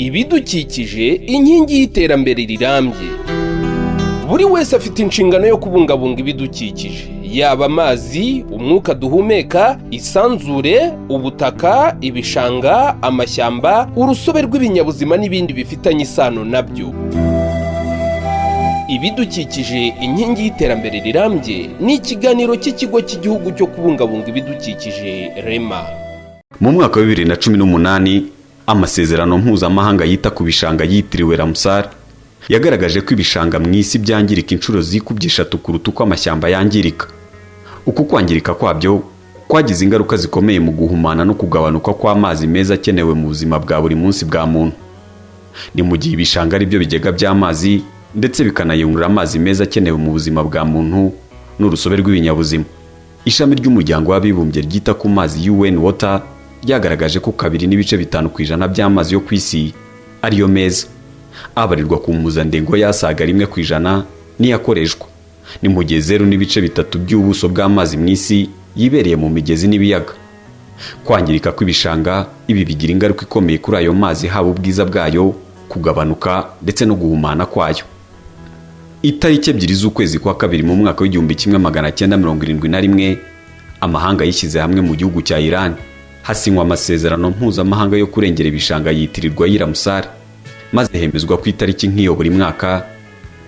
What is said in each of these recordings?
ibidukikije inkingi y'iterambere rirambye. Buri wese afite inshingano yo kubungabunga ibidukikije, yaba amazi, umwuka duhumeka, isanzure, ubutaka, ibishanga, amashyamba, urusobe rw'ibinyabuzima n'ibindi bifitanye isano nabyo. Ibidukikije inkingi y'iterambere rirambye ni ikiganiro cy'ikigo cy'igihugu cyo kubungabunga ibidukikije REMA. Mu mwaka wa 2018 amasezerano mpuzamahanga yita ku bishanga yitiriwe Ramsar yagaragaje ko ibishanga mu isi byangirika inshuro zikubye 3 kuruta uko amashyamba yangirika. Uku kwangirika kwabyo kwagize ingaruka zikomeye mu guhumana no kugabanuka kw'amazi meza akenewe mu buzima bwa buri munsi bwa muntu. Ni mu gihe ibishanga ari byo bigega by'amazi ndetse bikanayungurura amazi meza akenewe mu buzima bwa muntu n'urusobe rw'ibinyabuzima. Ishami ry'umuryango w'abibumbye ryita ku mazi UN Water ryagaragaje ko 2.5% by'amazi yo kwisi ariyo meza, abarirwa ku mpuzandengo yasaga 1% niyakoreshwa. Ni mu gihe 0.3 by'ubuso bw'amazi mu isi yibereye mu migezi n'ibiyaga. Kwangirika kw'ibishanga ibi bigira ingaruka ikomeye kuri ayo mazi, haba ubwiza bwayo, kugabanuka ndetse no guhumana kwayo. Itariki 2 z'ukwezi kwa kabiri mu mwaka w'1971 amahanga yishyize hamwe mu gihugu cya Iran hasinywa amasezerano mpuzamahanga yo kurengera ibishanga yitirirwa Ramsar, maze hemezwa ku itariki nk'iyo buri mwaka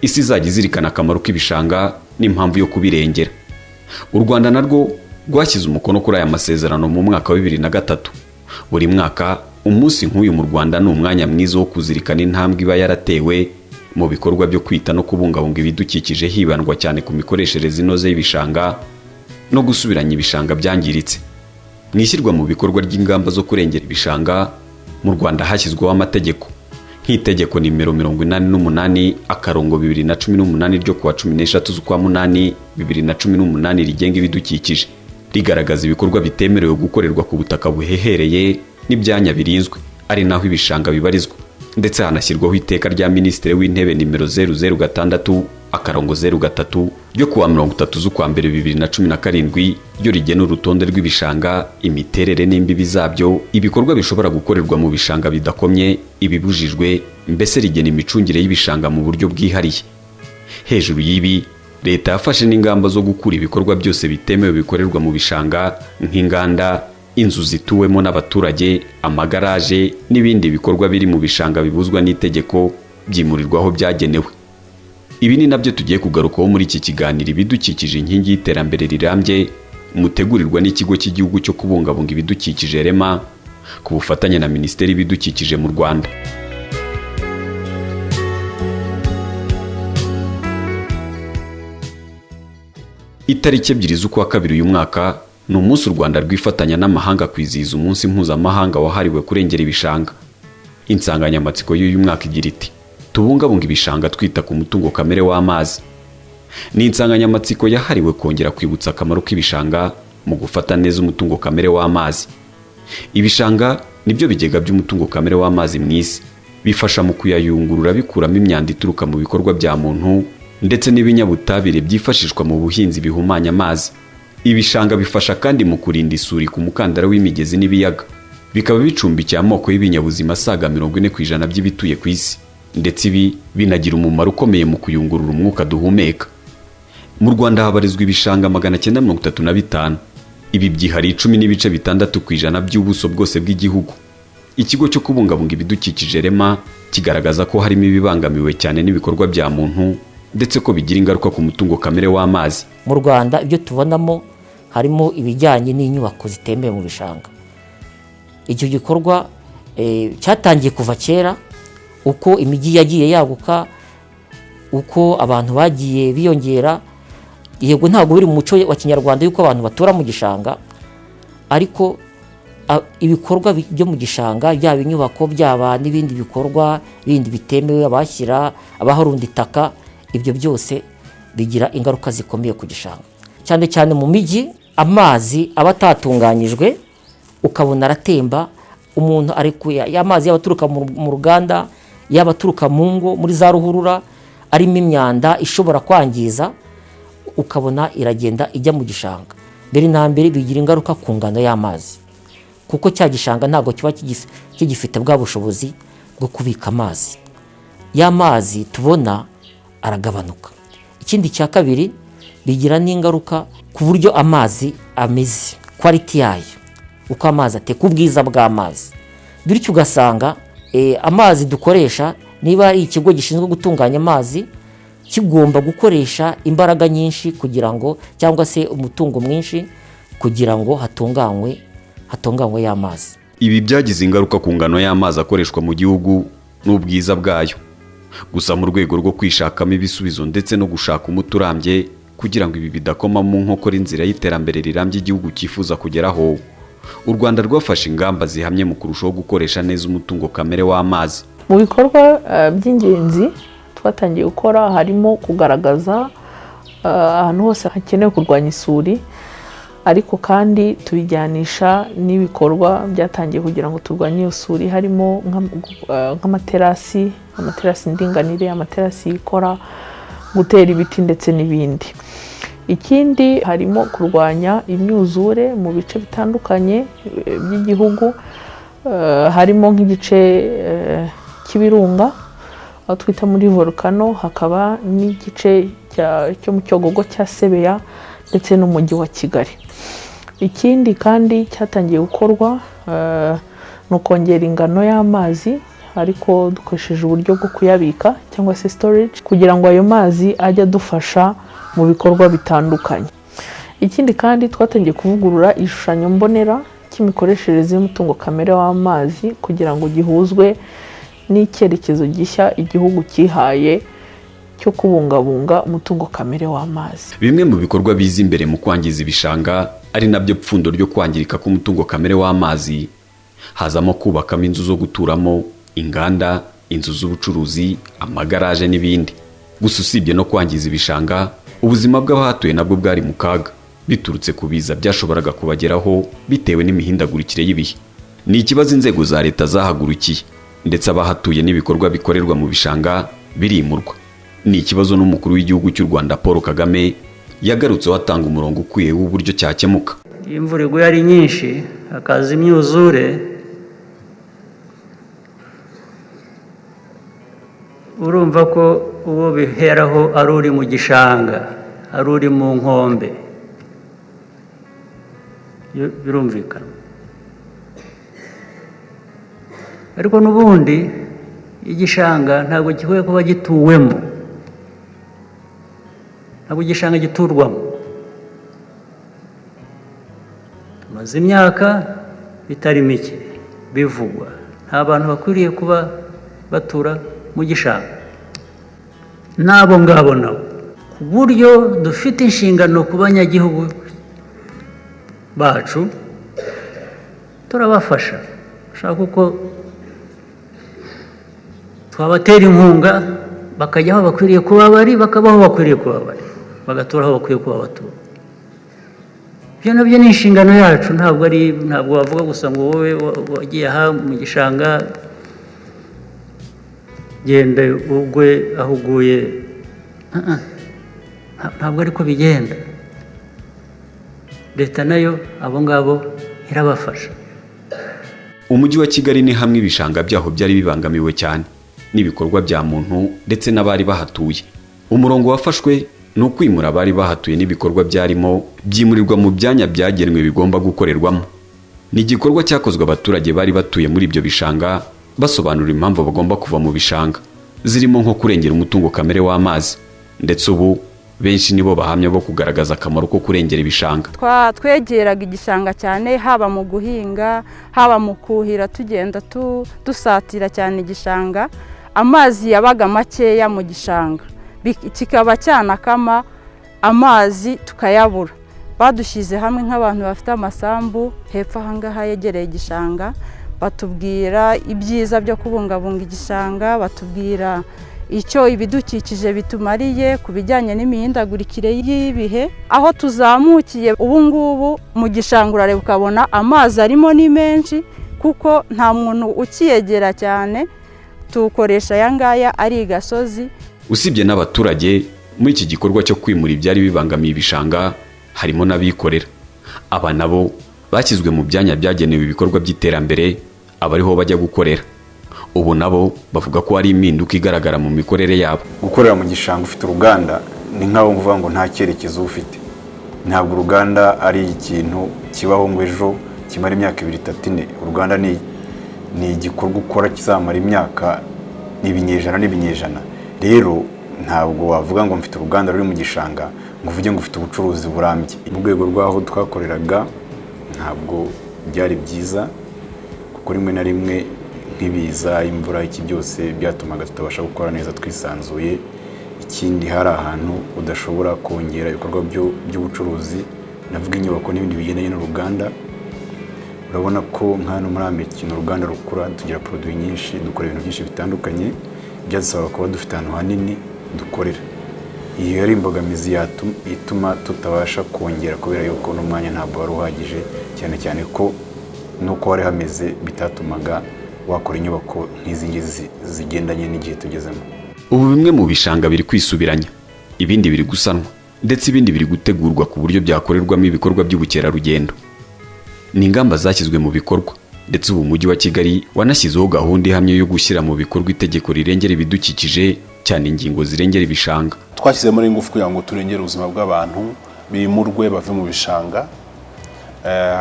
isi izajya izirikana akamaro k'ibishanga n'impamvu yo kubirengera. U Rwanda narwo rwashyize umukono kuri aya masezerano mu mwaka wa 2003. Buri mwaka umunsi nk'uyu mu Rwanda ni umwanya mwiza wo kuzirikana intambwe iba yaratewe mu bikorwa byo kwita no kubungabunga ibidukikije, hibandwa cyane ku mikoreshereze inoze y'ibishanga no gusubiranya ibishanga byangiritse. Mwishyirwa mu bikorwa ry'ingamba zo kurengera ibishanga mu Rwanda hashyizweho amategeko nk'itegeko nimero 88/2018 ryo kuwa 13 z'ukwa 8 2018 rigenga ibidukikije, rigaragaza ibikorwa bitemerewe gukorerwa ku butaka buhehereye n'ibyanya birinzwe ari naho ibishanga bibarizwa, ndetse hanashyirwaho iteka rya Minisitiri w'Intebe nimero 006/03 ryo kuwa 30 z'ukwa 2017 ryo rigena urutonde rw'ibishanga, imiterere n'imbibi zabyo, ibikorwa bishobora gukorerwa mu bishanga bidakomye, ibibujijwe, mbese rigena imicungire y'ibishanga mu buryo bwihariye. Hejuru y'ibi, leta yafashe n'ingamba zo gukura ibikorwa byose bitemewe bikorerwa mu bishanga nk'inganda, inzu zituwemo n'abaturage, amagaraje n'ibindi bikorwa biri mu bishanga bibuzwa n'itegeko byimurirwaho byagenewe. Ibi ni nabyo tugiye kugarukaho muri iki kiganiro ibidukikije inkingi y'iterambere rirambye, mutegurirwa n'ikigo cy'igihugu cyo kubungabunga ibidukikije REMA ku bufatanye na Minisiteri y'Ibidukikije mu Rwanda. Itariki 2 z'ukwa kabiri uyu mwaka ni umunsi u Rwanda rwifatanya n'amahanga kwizihiza umunsi mpuzamahanga wahariwe kurengera ibishanga. Insanganyamatsiko y'uyu mwaka igira iti tubungabunga ibishanga twita ku mutungo kamere w'amazi. Ni insanganyamatsiko yahariwe kongera kwibutsa akamaro k'ibishanga mu gufata neza umutungo kamere w'amazi. Ibishanga nibyo bigega by'umutungo kamere w'amazi mu isi, bifasha mu kuyayungurura bikuramo imyanda ituruka mu bikorwa bya muntu ndetse n'ibinyabutabire byifashishwa mu buhinzi bihumanya amazi. Ibishanga bifasha kandi mu kurinda isuri ku mukandara w'imigezi n'ibiyaga, bikaba bicumbikiye amoko y'ibinyabuzima asaga 40% by'ibituye ku isi, ndetse ibi binagira umumaro ukomeye mu kuyungurura umwuka duhumeka. Mu Rwanda habarizwa ibishanga 935. Ibi byihariye 10.6% by'ubuso bwose bw'igihugu. Ikigo cyo kubungabunga ibidukikije REMA kigaragaza ko harimo ibibangamiwe cyane n'ibikorwa bya muntu ndetse ko bigira ingaruka ku mutungo kamere w'amazi. Mu Rwanda ibyo tubonamo harimo ibijyanye n'inyubako zitemewe mu bishanga. Icyo gikorwa cyatangiye kuva kera, uko imijyi yagiye yaguka, uko abantu bagiye biyongera. Yego ntabwo biri mu muco wa Kinyarwanda yuko abantu batura mu gishanga, ariko ibikorwa byo mu gishanga, byaba inyubako, byaba n'ibindi bikorwa bindi bitemewe, abashyira abaharunda itaka, ibyo byose bigira ingaruka zikomeye ku gishanga. Cyane cyane mu mijyi amazi aba atatunganyijwe, ukabona aratemba, umuntu arekuye y'amazi y'abaturuka mu ruganda, y'abaturuka mu ngo, muri za ruhurura, arimo imyanda ishobora kwangiza, ukabona iragenda ijya mu gishanga. Mbere na mbere bigira ingaruka ku ngano y'amazi, kuko cya gishanga ntabwo kiba kigifite bwa bushobozi bwo kubika amazi. Ya mazi tubona aragabanuka. Ikindi cya kabiri, bigira n'ingaruka ku buryo amazi ameze, quality yayo, uko amazi ateka, ubwiza bw'amazi. Bityo ugasanga amazi dukoresha, niba ari ikigo gishinzwe gutunganya amazi, kigomba gukoresha imbaraga nyinshi kugira ngo, cyangwa se umutungo mwinshi kugira ngo hatunganywe y'amazi. Ibi byagize ingaruka ku ngano y'amazi akoreshwa mu gihugu n'ubwiza bwayo. Gusa mu rwego rwo kwishakamo ibisubizo ndetse no gushaka umuti urambye kugira ngo ibi bidakoma mu nkokora inzira y'iterambere rirambye igihugu cyifuza kugeraho, u Rwanda rwafashe ingamba zihamye mu kurushaho gukoresha neza umutungo kamere w'amazi. Mu bikorwa by'ingenzi twatangiye gukora harimo kugaragaza ahantu hose hakenewe kurwanya isuri, ariko kandi tubijyanisha n'ibikorwa byatangiye kugira ngo turwanye iyo suri, harimo nk'amaterasi ndinganire, amaterasi yikora, gutera ibiti ndetse n'ibindi. Ikindi harimo kurwanya imyuzure mu bice bitandukanye by'igihugu, harimo nk'igice cy'ibirunga aho twita muri volcano, hakaba n'igice cyo mu Cyogogo cya Sebeya ndetse n'umujyi wa Kigali. Ikindi kandi cyatangiye gukorwa ni ukongera ingano y'amazi, ariko dukoresheje uburyo bwo kuyabika cyangwa se storage, kugira ngo ayo mazi ajye adufasha mu bikorwa bitandukanye. Ikindi kandi twatangiye kuvugurura igishushanyo mbonera cy'imikoreshereze y'umutungo kamere w'amazi kugira ngo gihuzwe n'icyerekezo gishya igihugu cyihaye cyo kubungabunga umutungo kamere w'amazi. Bimwe mu bikorwa biza imbere mu kwangiza ibishanga ari nabyo pfundo ryo kwangirika k'umutungo kamere w'amazi, hazamo kubakamo inzu zo guturamo, inganda, inzu z'ubucuruzi, amagaraje n'ibindi. Gusa usibye no kwangiza ibishanga, ubuzima bw'abahatuye nabwo bwari mu kaga biturutse ku biza byashoboraga kubageraho bitewe n'imihindagurikire y'ibihe. Ni ikibazo inzego za leta zahagurukiye, ndetse abahatuye n'ibikorwa bikorerwa mu bishanga birimurwa. Ni ikibazo n'umukuru w'igihugu cy'u Rwanda Paul Kagame yagarutseho atanga umurongo ukwiye w'uburyo cyakemuka. Imvura iguye ari nyinshi, hakaza imyuzure, urumva ko uwo biheraho ari uri mu gishanga, ari uri mu nkombe, birumvikana. Ariko n'ubundi igishanga ntabwo gikwiye kuba gituwemo, ntabwo igishanga giturwamo. Tumaze imyaka bitari mike bivugwa, nta bantu bakwiriye kuba batura mu gishanga, n'abo ngabo nabo, ku buryo dufite inshingano ku banyagihugu bacu, turabafasha ushaka uko twabatera inkunga bakajya aho bakwiriye kuba bari, bakabaho bakwiriye kuba bari, bagatura aho bakwiye kuba batura. Ibyo nabyo ni inshingano yacu, ntabwo wavuga gusa ngo wowe wagiye aha mu gishanga genda ugwe aho uguye. Ntabwo ariko bigenda. Leta nayo abo ngabo irabafasha. Umujyi wa Kigali ni hamwe ibishanga byaho byari bibangamiwe cyane n'ibikorwa bya muntu ndetse n'abari bahatuye. Umurongo wafashwe ni ukwimura abari bahatuye n'ibikorwa byarimo byimurirwa mu byanya byagenwe bigomba gukorerwamo. Ni igikorwa cyakozwe abaturage bari batuye muri ibyo bishanga basobanura impamvu bagomba kuva mu bishanga, zirimo nko kurengera umutungo kamere w'amazi, ndetse ubu benshi nibo bahamya bo kugaragaza akamaro ko kurengera ibishanga. Twegeraga igishanga cyane, haba mu guhinga, haba mu kuhira, tugenda dusatira cyane igishanga. Amazi yabaga makeya mu gishanga, kikaba cyanakama, amazi tukayabura. Badushyize hamwe nk'abantu bafite amasambu hepfo aha ngaha yegereye igishanga, batubwira ibyiza byo kubungabunga igishanga, batubwira icyo ibidukikije bitumariye ku bijyanye n'imihindagurikire y'ibihe. Aho tuzamukiye ubu ngubu mu gishanga urareba ukabona amazi arimo ni menshi, kuko nta muntu ukiyegera cyane, tukoresha aya ngaya ari igasozi. Usibye n'abaturage, muri iki gikorwa cyo kwimura ibyari bibangamiye ibishanga harimo n'abikorera. Aba nabo bashyizwe mu byanya byagenewe ibikorwa by'iterambere, abariho bajya gukorera. ubu nabo bavuga ko hari impinduka igaragara mu mikorere yabo. Gukorera mu gishanga ufite uruganda ni nkaho mvuga ngo nta cyerekezo ufite. Ntabwo uruganda ari ikintu kibaho ngo ejo kimara imyaka 2, 3, 4. Uruganda ni igikorwa ukora kizamara imyaka n'ibinyejana. Rero ntabwo wavuga ngo mfite uruganda ruri mu gishanga ngo uvuge ngo ufite ubucuruzi burambye. Mu rwego rw'aho twakoreraga ntabwo byari byiza, kuko rimwe na rimwe nk'ibiza, imvura, iki byose byatumaga tutabasha gukora neza twisanzuye. Ikindi hari ahantu udashobora kongera ibikorwa by'ubucuruzi, navuga inyubako n'ibindi bigendanye n'uruganda. Urabona ko nk'hano muri Amerika uruganda rukura, tugira produit nyinshi, dukora ibintu byinshi bitandukanye, byadusaba kuba dufite ahantu hanini dukorera. Iyo yari imbogamizi ituma tutabasha kongera, kubera yuko n'umwanya ntabwo wari uhagije, cyane cyane ko nuko wari hameze bitatumaga wakora inyubako nk'izi ngizi zigendanye n'igihe tugezemo. Ubu bimwe mu bishanga biri kwisubiranya, ibindi biri gusanwa, ndetse ibindi biri gutegurwa ku buryo byakorerwamo ibikorwa by'ubukerarugendo. Ni ingamba zashyizwe mu bikorwa, ndetse ubu Umujyi wa Kigali wanashyizeho gahunda ihamye yo gushyira mu bikorwa itegeko rirengera ibidukikije, cyane ingingo zirengera ibishanga. Twashyize muri ingufu kugira ngo turengere ubuzima bw'abantu bimurwe bave mu bishanga.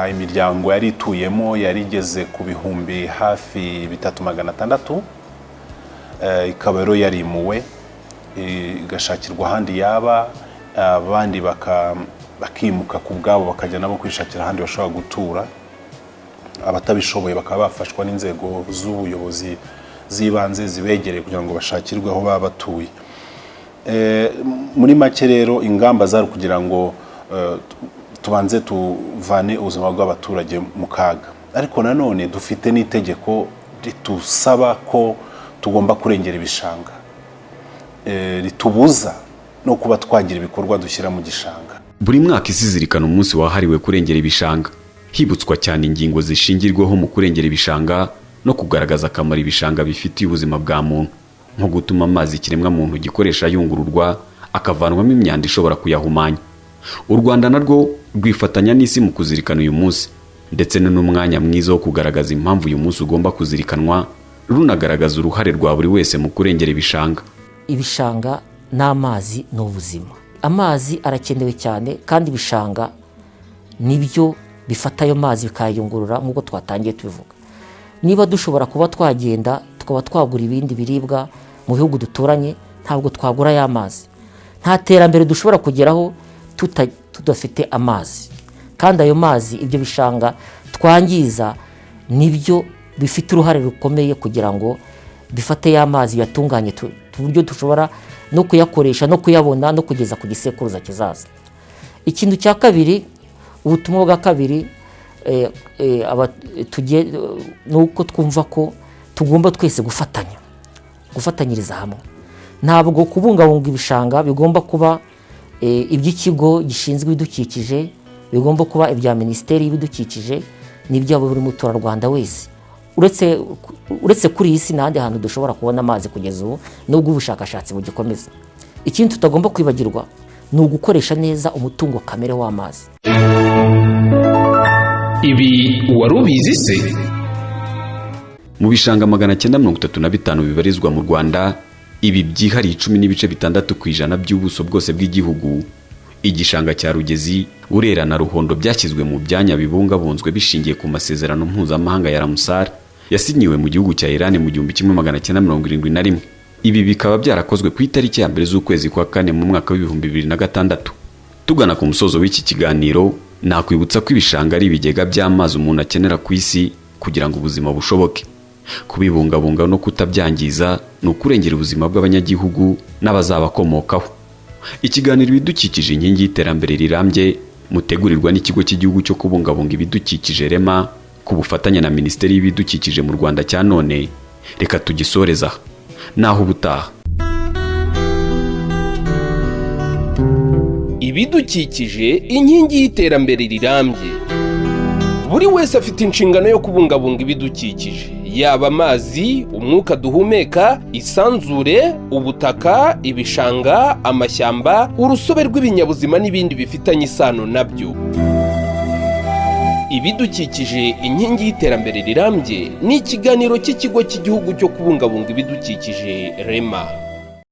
Imiryango yari ituyemo yari igeze ku bihumbi hafi 3600, ikaba rero yarimuwe igashakirwa ahandi yaba, abandi bakimuka ku bwabo bakajya nabo kwishakira ahandi bashobora gutura. Abatabishoboye bakaba bafashwa n'inzego z'ubuyobozi zibanze zibegereye kugira ngo bashakirwe aho baba batuye. Muri make rero ingamba zari kugira ngo tubanze tuvane ubuzima bw'abaturage mu kaga, ariko nanone dufite n'itegeko ritusaba ko tugomba kurengera ibishanga, ritubuza no kuba twagira ibikorwa dushyira mu gishanga. Buri mwaka isi izirikana umunsi wahariwe kurengera ibishanga, hibutswa cyane ingingo zishingirwaho mu kurengera ibishanga no kugaragaza akamaro ibishanga bifitiye ubuzima bwa muntu, nko gutuma amazi ikiremwa muntu gikoresha yungururwa akavanwamo imyanda ishobora kuyahumanya. U Rwanda narwo rwifatanya n'isi mu kuzirikana uyu munsi, ndetse n'umwanya mwiza wo kugaragaza impamvu uyu munsi ugomba kuzirikanwa, runagaragaza uruhare rwa buri wese mu kurengera ibishanga. Ibishanga n'amazi ni ubuzima. Amazi arakenewe cyane, kandi ibishanga nibyo bifata ayo mazi bikayungurura nk'uko twatangiye tubivuga. Niba dushobora kuba twagenda tukaba twagura ibindi biribwa mu bihugu duturanye, ntabwo twagura ya mazi. Nta terambere dushobora kugeraho tudafite amazi, kandi ayo mazi ibyo bishanga twangiza nibyo bifite uruhare rukomeye kugira ngo bifate ya mazi yatunganye buryo dushobora no kuyakoresha no kuyabona no kugeza ku gisekuruza kizaza. Ikintu cya kabiri, ubutumwa bwa kabiri nuko twumva ko tugomba twese gufatanyiriza hamwe. Ntabwo kubungabunga ibishanga bigomba kuba iby'ikigo gishinzwe ibidukikije, bigomba kuba ibya Minisiteri y'Ibidukikije n'ibyabo buri muturarwanda wese. Uretse kuri iyi si n'ahandi hantu dushobora kubona amazi kugeza ubu, nubwo ubushakashatsi bugikomeza. Ikindi tutagomba kwibagirwa ni ugukoresha neza umutungo kamere w'amazi. Ibi wari ubizi se? Mu bishanga 935 bibarizwa mu Rwanda, ibi byihariye 10.6% by'ubuso bwose bw'igihugu. Igishanga cya Rugezi, Burera na Ruhondo byashyizwe mu byanya bibungabunzwe bishingiye ku masezerano mpuzamahanga ya Ramsar yasinyiwe mu gihugu cya Iran mu 1971. Ibi bikaba byarakozwe ku itariki ya 1 z'ukwezi kwa 4 mu mwaka wa 2006. Tugana ku musozo w'iki kiganiro, nakwibutsa ko ibishanga ari ibigega by'amazi umuntu akenera ku isi kugira ngo ubuzima bushoboke. Kubibungabunga no kutabyangiza ni ukurengera ubuzima bw'abanyagihugu n'abazabakomokaho. Ikiganiro ibidukikije inkingi y'iterambere rirambye, mutegurirwa n'ikigo cy'igihugu cyo kubungabunga ibidukikije REMA ku bufatanye na Minisiteri y'Ibidukikije mu Rwanda cya none. Reka tugisoreza naho ubutaha. Ibidukikije inkingi y'iterambere rirambye. Buri wese afite inshingano yo kubungabunga ibidukikije, yaba amazi, umwuka duhumeka, isanzure, ubutaka, ibishanga, amashyamba, urusobe rw'ibinyabuzima n'ibindi bifitanye isano nabyo. ibidukikije inkingi y'iterambere rirambye ni ikiganiro cy'ikigo cy'igihugu cyo kubungabunga ibidukikije REMA.